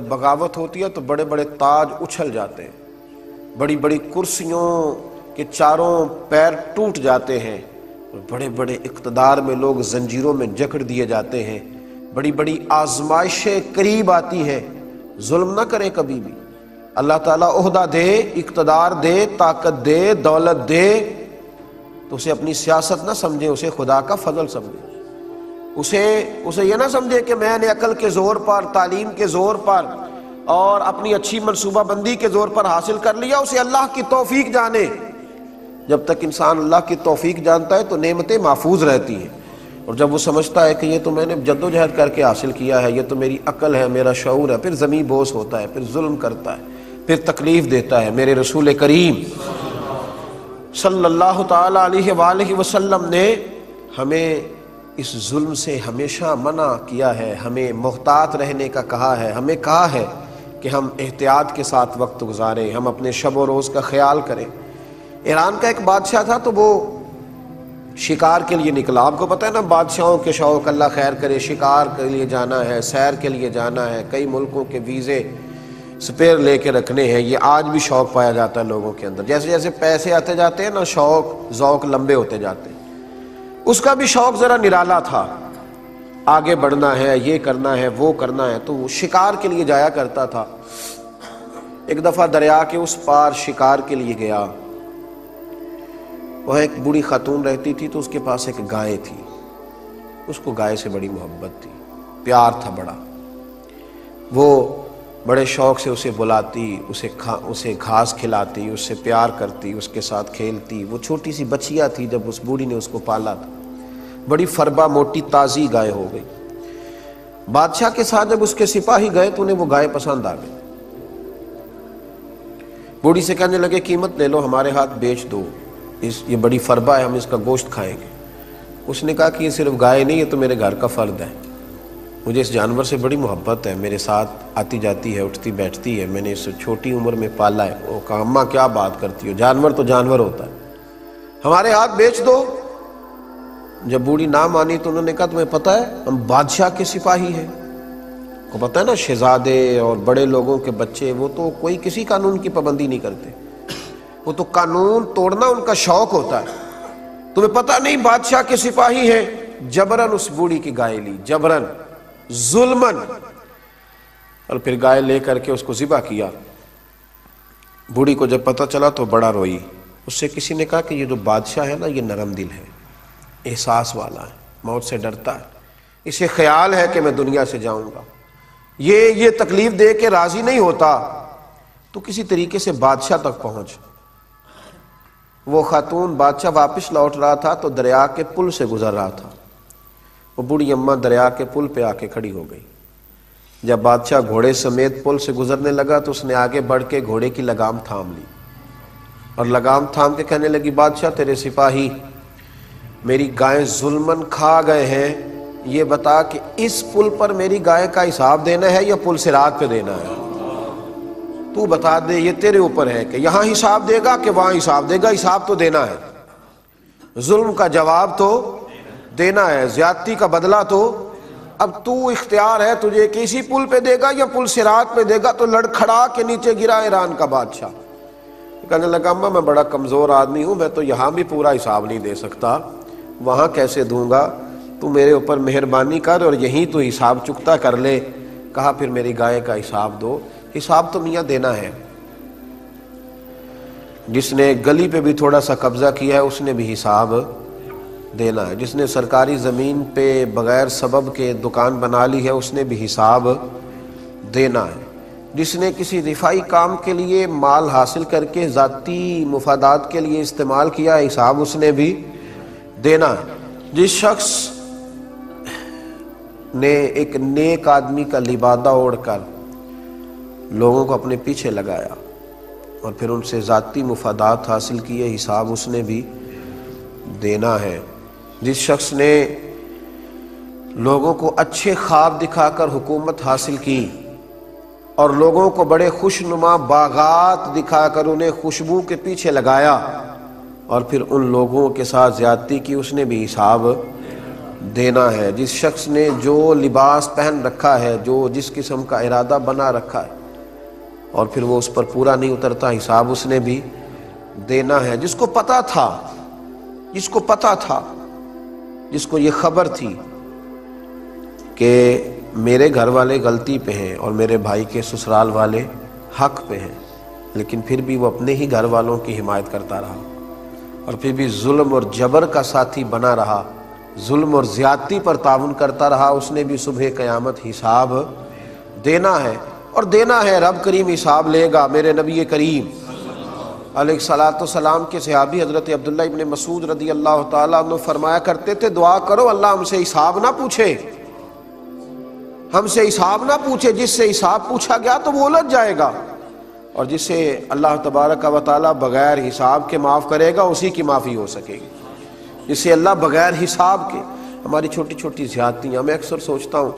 بغاوت ہوتی ہے تو بڑے بڑے تاج اچھل جاتے ہیں، بڑی بڑی کرسیوں کے چاروں پیر ٹوٹ جاتے ہیں، بڑے بڑے اقتدار میں لوگ زنجیروں میں جکڑ دیے جاتے ہیں، بڑی بڑی آزمائشیں قریب آتی ہیں۔ ظلم نہ کرے کبھی بھی۔ اللہ تعالیٰ عہدہ دے، اقتدار دے، طاقت دے، دولت دے تو اسے اپنی سیاست نہ سمجھے، اسے خدا کا فضل سمجھے۔ اسے یہ نہ سمجھے کہ میں نے عقل کے زور پر، تعلیم کے زور پر اور اپنی اچھی منصوبہ بندی کے زور پر حاصل کر لیا، اسے اللہ کی توفیق جانے۔ جب تک انسان اللہ کی توفیق جانتا ہے تو نعمتیں محفوظ رہتی ہیں، اور جب وہ سمجھتا ہے کہ یہ تو میں نے جدوجہد کر کے حاصل کیا ہے، یہ تو میری عقل ہے، میرا شعور ہے، پھر زمیں بوس ہوتا ہے، پھر ظلم کرتا ہے، پھر تکلیف دیتا ہے۔ میرے رسول کریم صلی اللہ تعالی علیہ وآلہ وسلم نے ہمیں اس ظلم سے ہمیشہ منع کیا ہے، ہمیں محتاط رہنے کا کہا ہے، ہمیں کہا ہے کہ ہم احتیاط کے ساتھ وقت گزاریں، ہم اپنے شب و روز کا خیال کریں۔ ایران کا ایک بادشاہ تھا تو وہ شکار کے لیے نکلا۔ آپ کو پتہ ہے نا بادشاہوں کے شوق، اللہ خیر کرے، شکار کے لیے جانا ہے، سیر کے لیے جانا ہے، کئی ملکوں کے ویزے سپیر لے کے رکھنے ہیں۔ یہ آج بھی شوق پایا جاتا ہے لوگوں کے اندر، جیسے جیسے پیسے آتے جاتے ہیں نا، شوق ذوق لمبے ہوتے جاتے ہیں۔ اس کا بھی شوق ذرا نرالا تھا، آگے بڑھنا ہے، یہ کرنا ہے، وہ کرنا ہے، تو وہ شکار کے لیے جایا کرتا تھا۔ ایک دفعہ دریا کے اس پار شکار کے لیے گیا، وہ ایک بوڑھی خاتون رہتی تھی، تو اس کے پاس ایک گائے تھی، اس کو گائے سے بڑی محبت تھی، پیار تھا بڑا۔ وہ بڑے شوق سے اسے بلاتی، اسے گھاس کھلاتی، اس سے پیار کرتی، اس کے ساتھ کھیلتی۔ وہ چھوٹی سی بچیا تھی جب اس بوڑھی نے اس کو پالا تھا، بڑی فربا موٹی تازی گائے ہو گئی۔ بادشاہ کے ساتھ جب اس کے سپاہی گئے تو انہیں وہ گائے پسند آ گئی۔ بوڑھی سے کہنے لگے قیمت لے لو، ہمارے ہاتھ بیچ دو، یہ بڑی فربا ہے، ہم اس کا گوشت کھائیں گے۔ اس نے کہا کہ یہ صرف گائے نہیں، یہ تو میرے گھر کا فرد ہے، مجھے اس جانور سے بڑی محبت ہے، میرے ساتھ آتی جاتی ہے، اٹھتی بیٹھتی ہے، میں نے اس چھوٹی عمر میں پالا ہے۔ وہ کہا اماں کیا بات کرتی ہو، جانور تو جانور ہوتا ہے، ہمارے ہاتھ بیچ دو۔ جب بوڑھی نہ مانی تو انہوں نے کہا تمہیں پتہ ہے ہم بادشاہ کے سپاہی ہیں، کو پتہ ہے نا شہزادے اور بڑے لوگوں کے بچے وہ تو کوئی کسی قانون کی پابندی نہیں کرتے، وہ تو قانون توڑنا ان کا شوق ہوتا ہے، تمہیں پتہ نہیں بادشاہ کے سپاہی ہیں۔ جبرن اس بوڑھی کی گائے لی، جبرن، ظلمن، اور پھر گائے لے کر کے اس کو ذبح کیا۔ بوڑھی کو جب پتہ چلا تو بڑا روئی۔ اس سے کسی نے کہا کہ یہ جو بادشاہ ہے نا یہ نرم دل ہے، احساس والا ہے، موت سے ڈرتا ہے، اسے خیال ہے کہ میں دنیا سے جاؤں گا، یہ تکلیف دے کے راضی نہیں ہوتا، تو کسی طریقے سے بادشاہ تک پہنچ۔ وہ خاتون بادشاہ واپس لوٹ رہا تھا تو دریا کے پل سے گزر رہا تھا، وہ بوڑھی اماں دریا کے پل پہ آ کے کھڑی ہو گئی۔ جب بادشاہ گھوڑے سمیت پل سے گزرنے لگا تو اس نے آگے بڑھ کے گھوڑے کی لگام تھام لی، اور لگام تھام کے کہنے لگی بادشاہ تیرے سپاہی میری گائیں ظلمن کھا گئے ہیں، یہ بتا کہ اس پل پر میری گائے کا حساب دینا ہے یا پل صراط پہ دینا ہے؟ تو بتا دے، یہ تیرے اوپر ہے کہ یہاں حساب دے گا کہ وہاں حساب دے گا، حساب تو دینا ہے، ظلم کا جواب تو دینا ہے، زیادتی کا بدلہ تو اب تو اختیار ہے تجھے کہ اسی پل پہ دے گا یا پل صراط پہ دے گا۔ تو لڑکھڑا کے نیچے گرا ایران کا بادشاہ، کہنے لگا اماں میں بڑا کمزور آدمی ہوں، میں تو یہاں بھی پورا حساب نہیں دے سکتا، وہاں کیسے دوں گا، تو میرے اوپر مہربانی کر اور یہیں تو حساب چکتا کر لے۔ کہا پھر میری گائے کا حساب دو۔ حساب تو میاں دینا ہے، جس نے گلی پہ بھی تھوڑا سا قبضہ کیا ہے اس نے بھی حساب دینا ہے، جس نے سرکاری زمین پہ بغیر سبب کے دکان بنا لی ہے اس نے بھی حساب دینا ہے، جس نے کسی دفاعی کام کے لیے مال حاصل کر کے ذاتی مفادات کے لیے استعمال کیا ہے حساب اس نے بھی دینا ہے، جس شخص نے ایک نیک آدمی کا لبادہ اوڑھ کر لوگوں کو اپنے پیچھے لگایا اور پھر ان سے ذاتی مفادات حاصل کیے حساب اس نے بھی دینا ہے، جس شخص نے لوگوں کو اچھے خواب دکھا کر حکومت حاصل کی اور لوگوں کو بڑے خوشنما باغات دکھا کر انہیں خوشبو کے پیچھے لگایا اور پھر ان لوگوں کے ساتھ زیادتی کی، اس نے بھی حساب دینا ہے. جس شخص نے جو لباس پہن رکھا ہے، جو جس قسم کا ارادہ بنا رکھا ہے اور پھر وہ اس پر پورا نہیں اترتا، حساب اس نے بھی دینا ہے. جس کو پتا تھا، جس کو پتا تھا، جس کو یہ خبر تھی کہ میرے گھر والے غلطی پہ ہیں اور میرے بھائی کے سسرال والے حق پہ ہیں، لیکن پھر بھی وہ اپنے ہی گھر والوں کی حمایت کرتا رہا اور پھر بھی ظلم اور جبر کا ساتھی بنا رہا، ظلم اور زیادتی پر تعاون کرتا رہا، اس نے بھی صبح قیامت حساب دینا ہے. اور دینا ہے، رب کریم حساب لے گا. میرے نبی کریم علیہ الصلوۃ والسلام کے صحابی حضرت عبداللہ ابن مسعود رضی اللہ تعالیٰ عنہ فرمایا کرتے تھے، دعا کرو اللہ ہم سے حساب نہ پوچھے، ہم سے حساب نہ پوچھے. جس سے حساب پوچھا گیا تو وہ الجھ جائے گا، اور جس سے اللہ تبارک و تعالیٰ بغیر حساب کے معاف کرے گا اسی کی معافی ہو سکے گی. جس سے اللہ بغیر حساب کے، ہماری چھوٹی چھوٹی زیادتیاں، میں اکثر سوچتا ہوں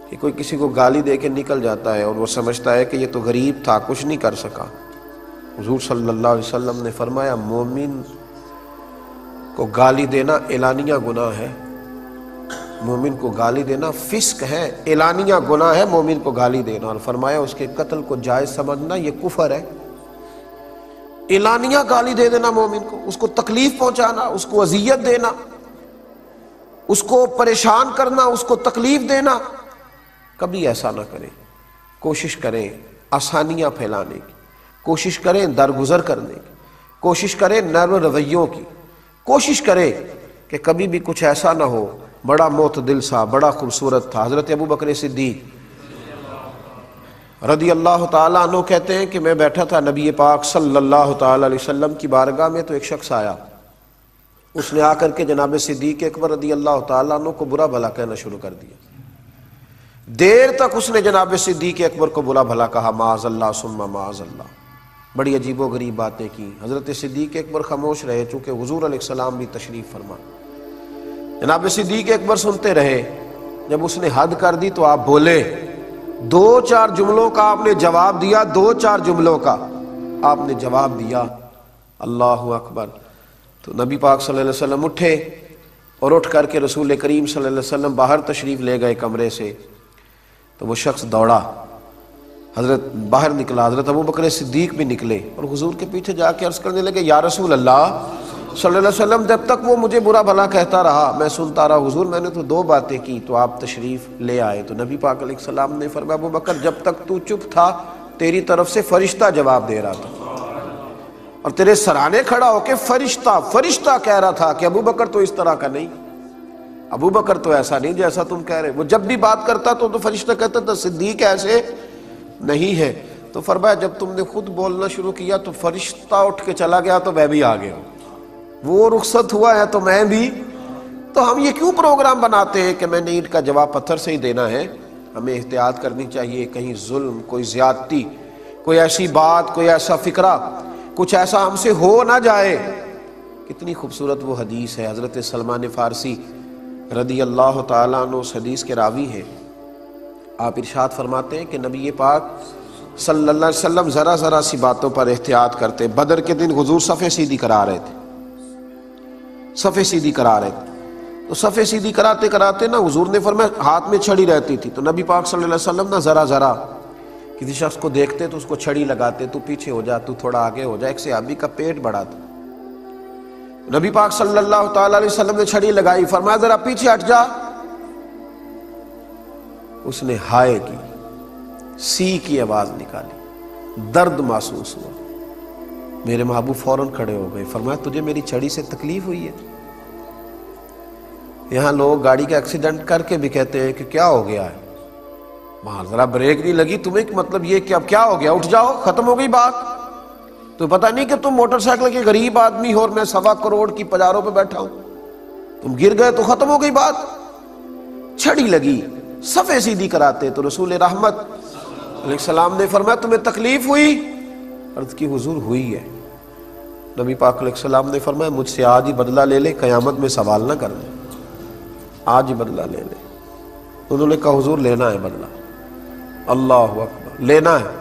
کہ کوئی کسی کو گالی دے کے نکل جاتا ہے اور وہ سمجھتا ہے کہ یہ تو غریب تھا، کچھ نہیں کر سکا. حضور صلی اللہ علیہ وسلم نے فرمایا مومن کو گالی دینا اعلانیہ گناہ ہے، مومن کو گالی دینا فسق ہے، اعلانیہ گناہ ہے مومن کو گالی دینا. اور فرمایا اس کے قتل کو جائز سمجھنا یہ کفر ہے. اعلانیہ گالی دے دینا مومن کو، اس کو تکلیف پہنچانا، اس کو اذیت دینا، اس کو پریشان کرنا، اس کو تکلیف دینا، کبھی ایسا نہ کریں. کوشش کریں آسانیاں پھیلانے کی، کوشش کریں درگزر کرنے کی، کوشش کریں نرم رویوں کی، کوشش کریں کہ کبھی بھی کچھ ایسا نہ ہو. بڑا معتدل سا، بڑا خوبصورت تھا حضرت ابو بکر صدیق رضی اللہ تعالیٰ عنہ. کہتے ہیں کہ میں بیٹھا تھا نبی پاک صلی اللہ تعالیٰ علیہ وسلم کی بارگاہ میں، تو ایک شخص آیا، اس نے آ کر کے جناب صدیق اکبر رضی اللہ تعالیٰ عنہ کو برا بھلا کہنا شروع کر دیا. دیر تک اس نے جناب صدیق اکبر کو برا بھلا کہا، معاذ اللہ ثم معاذ اللہ. بڑی عجیب و غریب باتیں کی. حضرت صدیق اکبر خاموش رہے، چونکہ حضور علیہ السلام بھی تشریف فرما. جناب صدیق اکبر سنتے رہے. جب اس نے حد کر دی تو آپ بولے، دو چار جملوں کا آپ نے جواب دیا، دو چار جملوں کا آپ نے جواب دیا. اللہ اکبر. تو نبی پاک صلی اللہ علیہ وسلم اٹھے اور اٹھ کر کے رسول کریم صلی اللہ علیہ وسلم باہر تشریف لے گئے کمرے سے. تو وہ شخص دوڑا، حضرت باہر نکلا، حضرت ابو بکر صدیق بھی نکلے اور حضور کے پیچھے جا کے عرض کرنے لگے، یا رسول اللہ صلی اللہ علیہ وسلم، جب تک وہ مجھے برا بھلا کہتا رہا میں سنتا رہا، حضور میں نے تو دو باتیں کی تو آپ تشریف لے آئے. تو نبی پاک علیہ السلام نے فرمایا، ابو بکر جب تک تو چپ تھا تیری طرف سے فرشتہ جواب دے رہا تھا، اور تیرے سرانے کھڑا ہو کے فرشتہ کہہ رہا تھا کہ ابو بکر تو اس طرح کا نہیں، ابو بکر تو ایسا نہیں جیسا تم کہہ رہے. وہ جب بھی بات کرتا تو فرشتہ کہتا تھا صدیق ایسے نہیں ہے. تو فرمایا جب تم نے خود بولنا شروع کیا تو فرشتہ اٹھ کے چلا گیا تو میں بھی آ گیا، وہ رخصت ہوا ہے تو میں بھی. تو ہم یہ کیوں پروگرام بناتے ہیں کہ میں نے اینٹ کا جواب پتھر سے ہی دینا ہے؟ ہمیں احتیاط کرنی چاہیے، کہیں ظلم، کوئی زیادتی، کوئی ایسی بات، کوئی ایسا فکرہ، کچھ ایسا ہم سے ہو نہ جائے. کتنی خوبصورت وہ حدیث ہے. حضرت سلمان فارسی رضی اللہ تعالیٰ عنہ اس حدیث کے راوی ہیں. آپ ارشاد فرماتے ہیں کہ نبی پاک صلی اللہ علیہ وسلم ذرا ذرا سی باتوں پر احتیاط کرتے. بدر کے دن حضور صفیں سیدھی کرا رہے تھے، صفیں سیدھی کرا رہے تھے. تو صفیں سیدھی کراتے کراتے نا حضور نے فرمایا ہاتھ میں چھڑی رہتی تھی، تو نبی پاک صلی اللہ علیہ وسلم نا ذرا ذرا کسی شخص کو دیکھتے تو اس کو چھڑی لگاتے، تو پیچھے ہو جا، تو تھوڑا آگے ہو جا. ایک صحابی کا پیٹ بڑا تھا، نبی پاک صلی اللہ تعالیٰ علیہ وسلم نے چھڑی لگائی، فرمایا ذرا پیچھے ہٹ جا. اس نے ہائے کی، سی کی آواز نکالی، درد محسوس ہوا. میرے محبوب فوراً کھڑے ہو گئے، فرمایا تجھے میری چھڑی سے تکلیف ہوئی ہے؟ یہاں لوگ گاڑی کا ایکسیڈنٹ کر کے بھی کہتے ہیں کہ کیا ہو گیا ہے، وہاں ذرا بریک نہیں لگی تمہیں، مطلب یہ کہ اب کیا ہو گیا، اٹھ جاؤ، ختم ہو گئی بات. تو پتہ نہیں کہ تم موٹر سائیکل کے غریب آدمی ہو اور میں 1.25 کروڑ کی پجاروں پہ بیٹھا ہوں، تم گر گئے تو ختم ہو گئی بات. چھڑی لگی، صفیں سیدھی کراتے تو رسول رحمت علیہ السلام نے فرمایا تمہیں تکلیف ہوئی؟ عرض کی حضور ہوئی ہے. نبی پاک علیہ السلام نے فرمایا مجھ سے آج ہی بدلہ لے لے، قیامت میں سوال نہ کرنا، آج ہی بدلہ لے لے. انہوں نے کہا حضور لینا ہے بدلہ. اللہ اکبر، لینا ہے.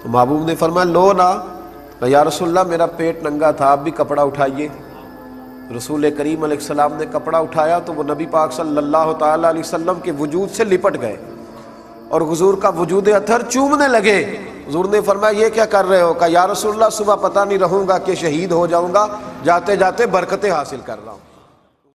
تو محبوب نے فرمایا لو نا. یا رسول اللہ میرا پیٹ ننگا تھا، آپ بھی کپڑا اٹھائیے. رسول کریم علیہ السلام نے کپڑا اٹھایا تو وہ نبی پاک صلی اللہ تعالیٰ علیہ وسلم کے وجود سے لپٹ گئے اور حضور کا وجود اطہر چومنے لگے۔ حضور نے فرمایا یہ کیا کر رہے ہو؟ کہا یا رسول اللہ صبح پتہ نہیں رہوں گا کہ شہید ہو جاؤں گا، جاتے جاتے برکتیں حاصل کر رہا ہوں۔